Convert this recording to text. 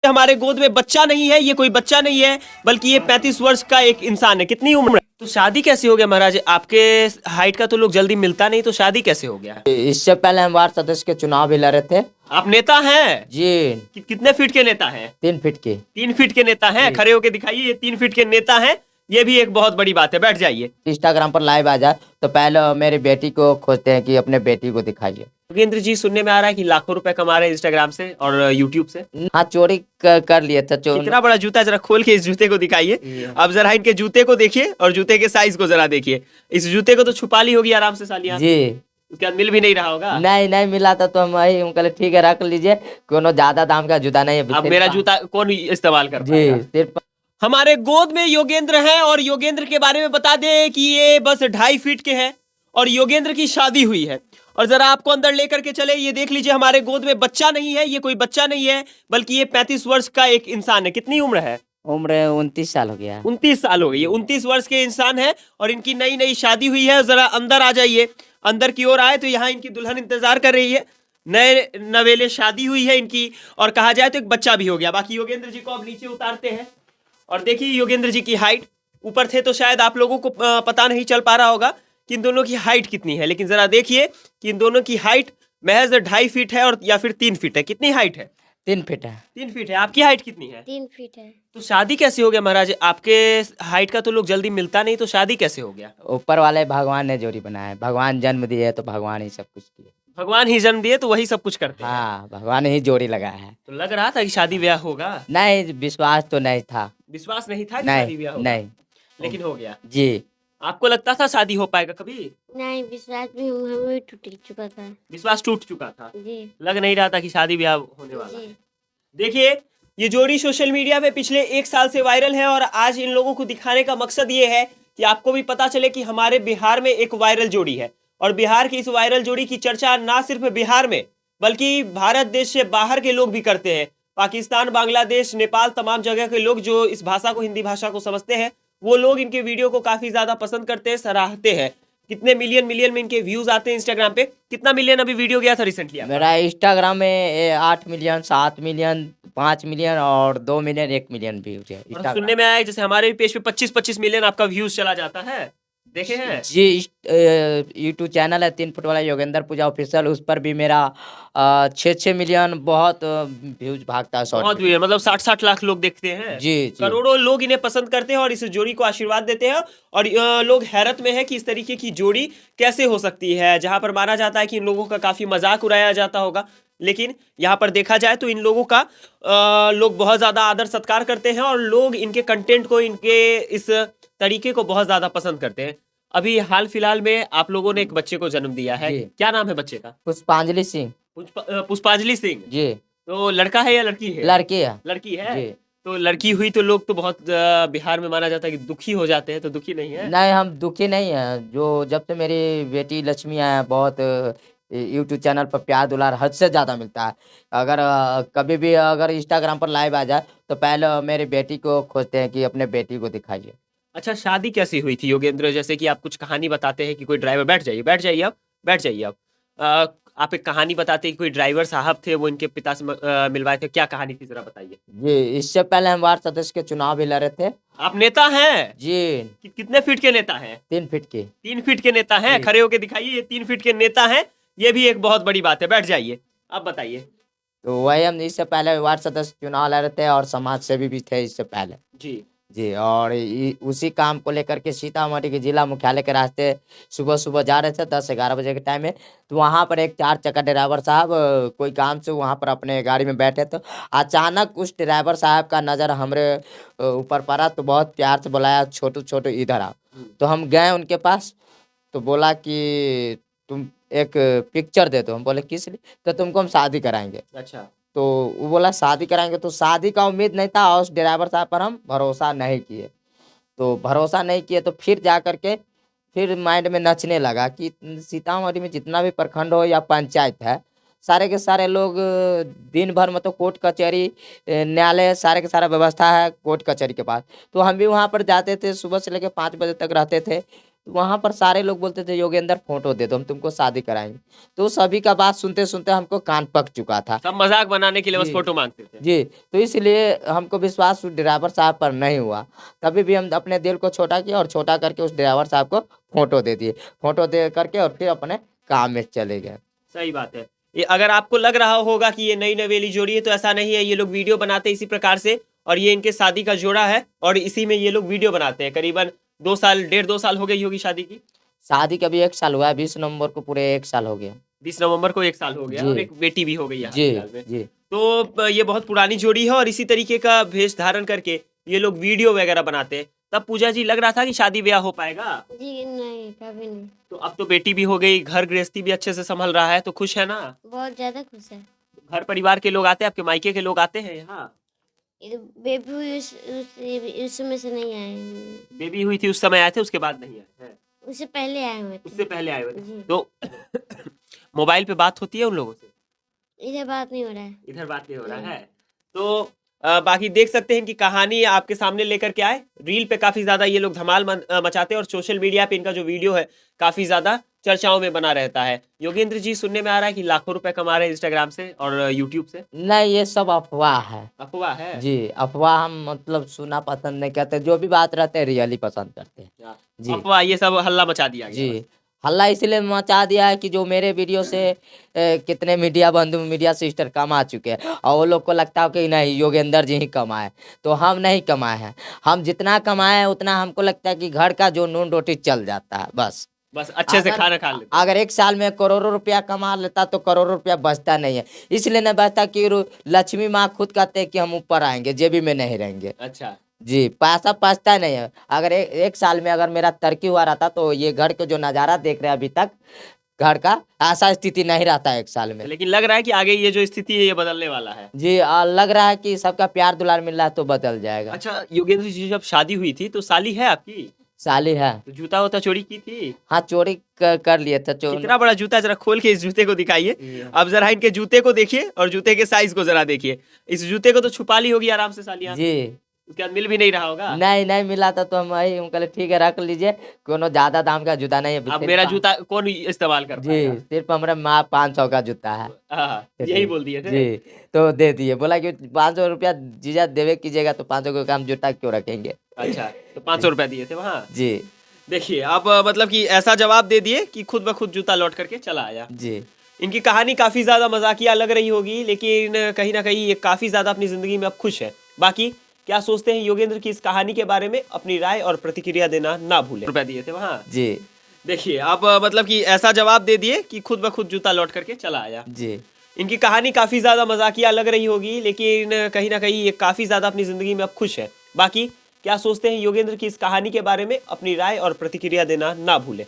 हमारे गोद में बच्चा नहीं है, ये कोई बच्चा नहीं है, बल्कि ये 35 वर्ष का एक इंसान है। कितनी उम्र है? तो शादी कैसे हो गया महाराज? आपके हाइट का तो लोग जल्दी मिलता नहीं, तो शादी कैसे हो गया? इससे पहले हम वार्ड सदस्य के चुनाव भी लड़े थे आप नेता हैं जी। कितने फीट के नेता हैं? 3 फीट के। 3 फीट के नेता हैं। खड़े होके दिखाइए, ये 3 फीट के नेता हैं। ये भी एक बहुत बड़ी बात है। बैठ जाइए। इंस्टाग्राम पर लाइव आ जाए तो पहले मेरी बेटी को खोजते हैं कि अपने बेटी को दिखाइए। योगेंद्र जी, सुनने में आ रहा है कि लाखों रुपए कमा रहे हैं इंस्टाग्राम से और यूट्यूब से। हाँ, चोरी कर लिए थे। कितना बड़ा जूता, जरा खोल के इस जूते को दिखाइए। अब जरा इनके जूते को देखिए और जूते के साइज को जरा देखिए। इस जूते को तो छुपा ली होगी आराम से सालियां जी। उसके बाद मिल भी नहीं रहा होगा। नहीं मिला था तो हम कहले ठीक है रख लीजिए, कोनो ज्यादा दाम का जूता नहीं है। अब मेरा जूता कौन इस्तेमाल कर जी सिर्फ। हमारे गोद में योगेंद्र हैं और योगेंद्र के बारे में बता दें कि ये बस 2.5 फीट के हैं और योगेंद्र की शादी हुई है। और जरा आपको अंदर लेकर के चले, ये देख लीजिए, हमारे गोद में बच्चा नहीं है, ये कोई बच्चा नहीं है, बल्कि ये 35 वर्ष का एक इंसान है। कितनी उम्र है? उम्र 29 साल हो गया। 29 साल हो गई है। 29 वर्ष के इंसान है और इनकी नई नई शादी हुई है। जरा अंदर आ जाइए, अंदर की ओर आए तो यहाँ इनकी दुल्हन इंतजार कर रही है। नए नवेले शादी हुई है इनकी और कहा जाए तो एक बच्चा भी हो गया। बाकी योगेंद्र जी को अब नीचे उतारते हैं और देखिए योगेंद्र जी की हाइट। ऊपर थे तो शायद आप लोगों को पता नहीं चल पा रहा होगा कि इन दोनों की हाइट कितनी है, लेकिन जरा देखिए कि इन दोनों की हाइट महज 2.5 फीट है और या फिर 3 फीट है। कितनी हाइट है? 3 फीट है। 3 फीट है। आपकी हाइट कितनी है? 3 फीट है। तो शादी कैसे हो गया महाराज? आपके हाइट का तो लोग जल्दी मिलता नहीं, तो शादी कैसे हो गया? ऊपर वाले भगवान ने जोड़ी बनाया है। भगवान जन्म दिए तो भगवान ही सब कुछ किए। भगवान ही जन्म दिए तो वही सब कुछ करते हैं। हाँ, भगवान ही जोड़ी लगाया है। तो लग रहा था कि शादी ब्याह होगा। नहीं, विश्वास तो नहीं था। विश्वास नहीं था कि शादी ब्याह होगा, नहीं लेकिन हो गया जी। आपको लगता था शादी हो पाएगा कभी? नहीं, विश्वास भी हमें टूट चुका था विश्वास टूट चुका था। जी। लग नहीं रहा था कि शादी ब्याह होने वाला जी। है। देखिए, ये जोड़ी सोशल मीडिया पे पिछले 1 साल से वायरल है और आज इन लोगों को दिखाने का मकसद ये है कि आपको भी पता चले कि हमारे बिहार में एक वायरल जोड़ी है। और बिहार की इस वायरल जोड़ी की चर्चा ना सिर्फ बिहार में बल्कि भारत देश से बाहर के लोग भी करते हैं। पाकिस्तान, बांग्लादेश, नेपाल, तमाम जगह के लोग जो इस भाषा को, हिंदी भाषा को समझते हैं, वो लोग इनके वीडियो को काफी ज्यादा पसंद करते हैं, सराहते हैं। कितने मिलियन मिलियन में इनके व्यूज आते हैं इंस्टाग्राम पे। कितना मिलियन अभी वीडियो गया था रिसेंटली? मेरा इंस्टाग्राम में 8 मिलियन, 7 मिलियन, 5 मिलियन और 2 मिलियन, 1 मिलियन व्यूज है। और सुनने में आया है जैसे हमारे पेज पे 25-25 मिलियन आपका व्यूज चला जाता है। देखे हैं जी। यूट्यूब चैनल है 3 फुट वाला योगेंद्र पूजा ऑफिशियल, उस पर भी मेरा 6 मिलियन बहुत व्यूज भागता है। बहुत व्यूज, मतलब 60 लाख लोग देखते हैं। जी। करोड़ों लोग इन्हें पसंद करते हैं और इस जोड़ी को आशीर्वाद देते हैं। और लोग हैरत में है कि इस तरीके की जोड़ी कैसे हो सकती है, जहां पर माना जाता है कि इन लोगों का काफी मजाक उड़ाया जाता होगा, लेकिन यहाँ पर देखा जाए तो इन लोगों का लोग बहुत ज्यादा आदर सत्कार करते हैं और लोग इनके कंटेंट को, इनके इस तरीके को बहुत ज्यादा पसंद करते हैं। अभी हाल फिलहाल में आप लोगों ने एक बच्चे को जन्म दिया है। क्या नाम है बच्चे का? पुष्पांजलि सिंह। पुष्पांजलि सिंह जी। तो लड़का है या लड़की है? लड़की है। लड़की है जी। तो लड़की हुई तो लोग तो बहुत बिहार में माना जाता है कि दुखी हो जाते हैं, तो दुखी नहीं है? नहीं, हम दुखी नहीं है। जो जब से मेरी बेटी लक्ष्मी है, बहुत यूट्यूब चैनल पर प्यार दुलार हद से ज़्यादा मिलता है। अगर कभी भी अगर इंस्टाग्राम पर लाइव आ जाए तो पहले मेरी बेटी को खोजते हैं कि अपने बेटी को दिखाइए। अच्छा, शादी कैसी हुई थी योगेंद्र? जैसे कि आप कुछ कहानी बताते हैं कि कोई ड्राइवर, बैठ जाइए बैठ जाइए आप बैठ जाइए आप एक कहानी बताते हैं कि कोई ड्राइवर साहब थे, वो इनके पिता से मिलवाए थे। क्या कहानी थी, जरा बताइए। जी। इससे पहले हम वार्ड सदस्य के चुनाव भी लड़े थे। आप नेता हैं जी। कितने फीट के नेता हैं? 3 फीट के। 3 फीट के नेता हैं। खड़े होके दिखाइए, ये 3 फीट के नेता हैं। ये भी एक बहुत बड़ी बात है। बैठ जाइए, आप बताइए। तो वही हम इससे पहले वार्ड सदस्य चुनाव लड़े थे और समाज सेवी भी थे इससे पहले। जी जी। और उसी काम को लेकर के सीतामढ़ी के जिला मुख्यालय के रास्ते सुबह सुबह जा रहे थे 10-11 बजे के टाइम में। तो वहाँ पर एक 4 चक्का ड्राइवर साहब कोई काम से वहाँ पर अपने गाड़ी में बैठे, तो अचानक उस ड्राइवर साहब का नज़र हमरे ऊपर पड़ा। तो बहुत प्यार से बुलाया, छोटू छोटू इधर आओ। तो हम गए उनके पास, तो बोला कि तुम एक पिक्चर दे दो। हम बोले किस लिए? तो तुमको हम शादी कराएंगे। अच्छा। तो वो बोला शादी कराएंगे। तो शादी का उम्मीद नहीं था और उस ड्राइवर साहब पर हम भरोसा नहीं किए। तो भरोसा नहीं किए तो फिर जा कर के फिर माइंड में नचने लगा कि सीतामढ़ी में जितना भी प्रखंड हो या पंचायत है, सारे के सारे लोग दिन भर मतलब कोर्ट कचहरी, न्यायालय, सारे के सारा व्यवस्था है कोर्ट कचहरी के पास। तो हम भी वहाँ पर जाते थे, सुबह से लेकर 5 बजे तक रहते थे। तो वहाँ पर सारे लोग बोलते थे योगेंद्र फोटो दे दो, हम तुमको शादी कराएंगे। तो सभी का बात सुनते सुनते हमको कान पक चुका था। सब मजाक बनाने के लिए बस जी। फोटो मांगते थे। जी, तो इसलिए हमको विश्वास उस ड्राइवर साहब पर नहीं हुआ। तभी भी हम अपने दिल को छोटा किया और छोटा करके उस ड्राइवर साहब को फोटो दे दिए। फोटो दे करके और फिर अपने काम में चले गए। सही बात है। ये अगर आपको लग रहा होगा कि ये नई नवेली जोड़ी है तो ऐसा नहीं है, ये लोग वीडियो बनाते हैं इसी प्रकार से और ये इनके शादी का जोड़ा है और इसी में ये लोग वीडियो बनाते हैं। करीबन 2 साल 1.5-2 साल हो गई होगी शादी की। शादी का भी 1 साल हुआ है, 20 नवंबर को पूरे 1 साल हो गया। 20 नवंबर को 1 साल हो गया जी। और एक बेटी भी हो गई है जी, हाल में। जी। तो ये बहुत पुरानी जोड़ी है और इसी तरीके का भेष धारण करके ये लोग वीडियो वगैरह बनाते हैं। तब पूजा जी लग रहा था कि शादी ब्याह हो पाएगा, जी नहीं, कभी नहीं। तो अब तो बेटी भी हो गई, घर गृहस्थी भी अच्छे से संभल रहा है, तो खुश है ना? बहुत ज्यादा खुश है। घर परिवार के लोग आते हैं, आपके मायके के लोग आते हैं यहाँ? ये बेबी हुई उस समय से नहीं आए हैं। बेबी हुई थी उस समय आए थे, उसके बाद नहीं आए हैं? उससे पहले आए हुए उससे थे। पहले आए हुए थे। जी। तो मोबाइल पे बात होती है उन लोगों से? इधर बात नहीं हो रहा है। इधर बात नहीं हो रहा नहीं। है। तो बाकी देख सकते हैं कि कहानी आपके सामने लेकर के आए। रील पे काफी ज्यादा ये लोग धमाल मचाते हैं और सोशल मीडिया पे इनका जो वीडियो है काफी ज्यादा चर्चाओं में बना रहता है। योगेंद्र जी, सुनने में आ रहा है कि लाखों रुपए कमा रहे हैं इंस्टाग्राम से और यूट्यूब से। नहीं, ये सब अफ़वाह है। अफवाह है? जी, अफ़वाह हम मतलब सुनना पसंद नहीं करते, जो भी बात रहते हैं रियली पसंद करते हैं। जी। अफवाह, ये सब हल्ला मचा दिया गया। जी, हल्ला इसलिए मचा दिया है कि जो मेरे वीडियो से कितने मीडिया बंधु, मीडिया सिस्टर कमा चुके हैं और वो लोग को लगता है कि नहीं योगेंद्र जी ही कमाए, तो हम नहीं कमाए हैं। हम जितना कमाए हैं उतना हमको लगता है कि घर का जो नून रोटी चल जाता है बस। बस अच्छे से अगर- खाना खा लेते। अगर 1 साल में करोड़ों रुपया कमा लेता तो करोड़ों रुपया बचता नहीं है। इसलिए नहीं बचता कि लक्ष्मी माँ खुद कहते हैं कि हम ऊपर आएंगे, जेबी में नहीं रहेंगे। अच्छा, जी, पैसा बचता नहीं है। अगर एक साल में अगर मेरा तरक्की हुआ रहता तो ये घर के जो नज़ारा देख रहे हैं अभी तक, घर का ऐसा स्थिति नहीं रहता 1 साल में। लेकिन लग रहा है कि आगे ये जो स्थिति है ये बदलने वाला है। जी, लग रहा है कि सबका प्यार दुलार मिल रहा है तो बदल जाएगा। अच्छा योगेंद्र जी, जब शादी हुई थी तो साली है आपकी? साली है। तो जूता वूता चोरी की थी? हाँ, चोरी कर लिए थे। कितना बड़ा जूता, जरा खोल के इस जूते को दिखाइए। अब जरा इनके जूते को देखिए और जूते के साइज को जरा देखिए। इस जूते को तो छुपा ली होगी आराम से सालियां। जी, उसके बाद मिल भी नहीं रहा होगा। नहीं मिला था तो हम वही हम कहले ठीक है रख लीजिए, कोनो ज्यादा दाम का जूता नहीं है। अब सिर्फ मेरा पा- जूता कौन इस्तेमाल कर जी, पाएगा? सिर्फ हमारे माँ 500 का जूता है। हाँ, यही बोल दिए थे। जी, तो दे दिए, बोला कि 500 रुपया जीजा देवे कीजिएगा तो 500 का काम जूता क्यों रखेंगे। अच्छा, तो 500 रुपए दिए थे वहाँ। जी, देखिए अब मतलब कि ऐसा जवाब दे दिए कि खुद ब खुद जूता लौट करके चला आया। जी, इनकी कहानी काफी ज्यादा मजाकिया लग रही होगी, लेकिन कहीं ना कहीं ये काफी ज्यादा अपनी जिंदगी में अब खुश है। बाकी क्या सोचते हैं योगेंद्र की इस कहानी के बारे में, अपनी राय और प्रतिक्रिया देना ना भूलें। रुपए दिए थे वहाँ। जी, देखिए अब मतलब कि ऐसा जवाब दे दिए कि खुद ब खुद जूता लौट करके चला आया। जी, इनकी कहानी काफी ज्यादा मजाकिया लग रही होगी, लेकिन कहीं ना कहीं ये काफी ज्यादा अपनी जिंदगी में अब खुश है। बाकी क्या सोचते हैं योगेंद्र की इस कहानी के बारे में, अपनी राय और प्रतिक्रिया देना ना भूलें।